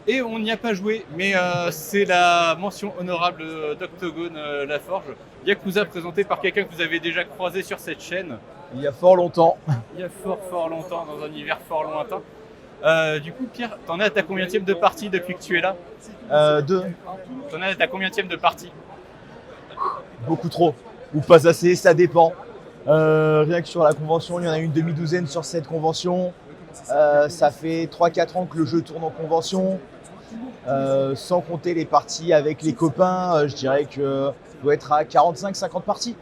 Et on n'y a pas joué, mais c'est la mention honorable d'Octogone La Forge. Yakuza présenté par quelqu'un que vous avez déjà croisé sur cette chaîne. Il y a fort longtemps. Il y a fort longtemps, dans un univers fort lointain. Du coup, Pierre, t'en es à ta combienième de partie depuis que tu es là? Deux. T'en es à ta combienième de partie? Beaucoup trop. Ou pas assez, ça dépend. Rien que sur la convention, il y en a une demi-douzaine sur cette convention. Ça fait 3-4 ans que le jeu tourne en convention. Sans compter les parties avec les copains, je dirais que doit être à 45-50 parties.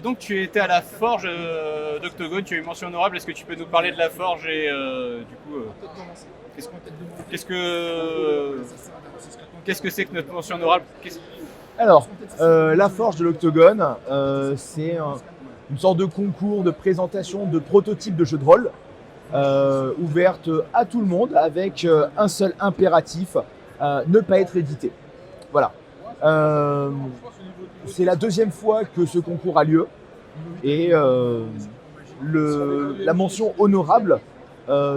Donc tu étais à la forge d'Octogone, tu as eu mention honorable. Est-ce que tu peux nous parler de la forge et du coup qu'est-ce que c'est que notre mention honorable? Alors, la forge de l'Octogone, c'est une sorte de concours de présentation de prototypes de jeux de rôle ouverte à tout le monde avec un seul impératif, ne pas être édité. Voilà. C'est la deuxième fois que ce concours a lieu et la mention honorable,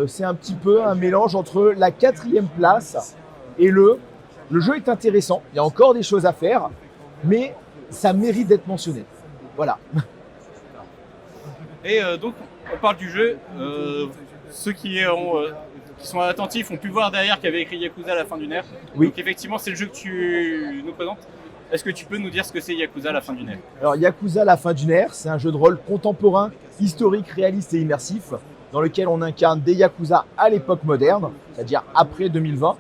c'est un petit peu un mélange entre la 4e place et le jeu est intéressant, il y a encore des choses à faire, mais ça mérite d'être mentionné. Voilà. Et donc, on parle du jeu. Ceux qui sont attentifs ont pu voir derrière qu'il y avait écrit Yakuza à la fin d'une ère. Oui. Donc effectivement, c'est le jeu que tu nous présentes. Est-ce que tu peux nous dire ce que c'est Yakuza à la fin d'une ère? Alors Yakuza la fin d'une ère, c'est un jeu de rôle contemporain, historique, réaliste et immersif, dans lequel on incarne des Yakuza à l'époque moderne, c'est-à-dire après 2020,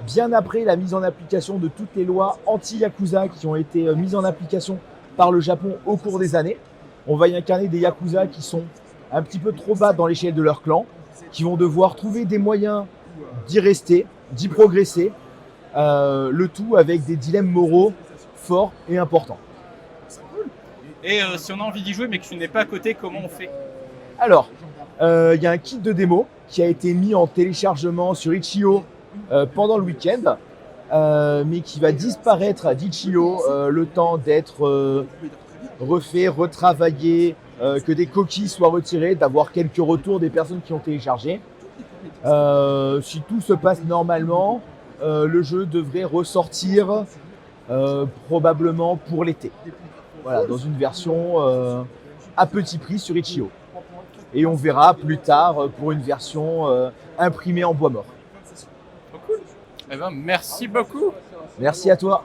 bien après la mise en application de toutes les lois anti-Yakuza qui ont été mises en application par le Japon au cours des années. On va y incarner des Yakuza qui sont un petit peu trop bas dans l'échelle de leur clan, qui vont devoir trouver des moyens d'y rester, d'y progresser, le tout avec des dilemmes moraux forts et importants. Et si on a envie d'y jouer mais que tu n'es pas à côté, comment on fait? Alors, il y a un kit de démo qui a été mis en téléchargement sur Itch.io pendant le week-end, mais qui va disparaître d'Itch.io le temps d'être refait, retravaillé, que des coquilles soient retirées, d'avoir quelques retours des personnes qui ont téléchargé. Si tout se passe normalement, le jeu devrait ressortir probablement pour l'été. Voilà, dans une version à petit prix sur Itch.io. Et on verra plus tard pour une version imprimée en bois mort. Trop cool. Eh ben, merci beaucoup. Merci à toi.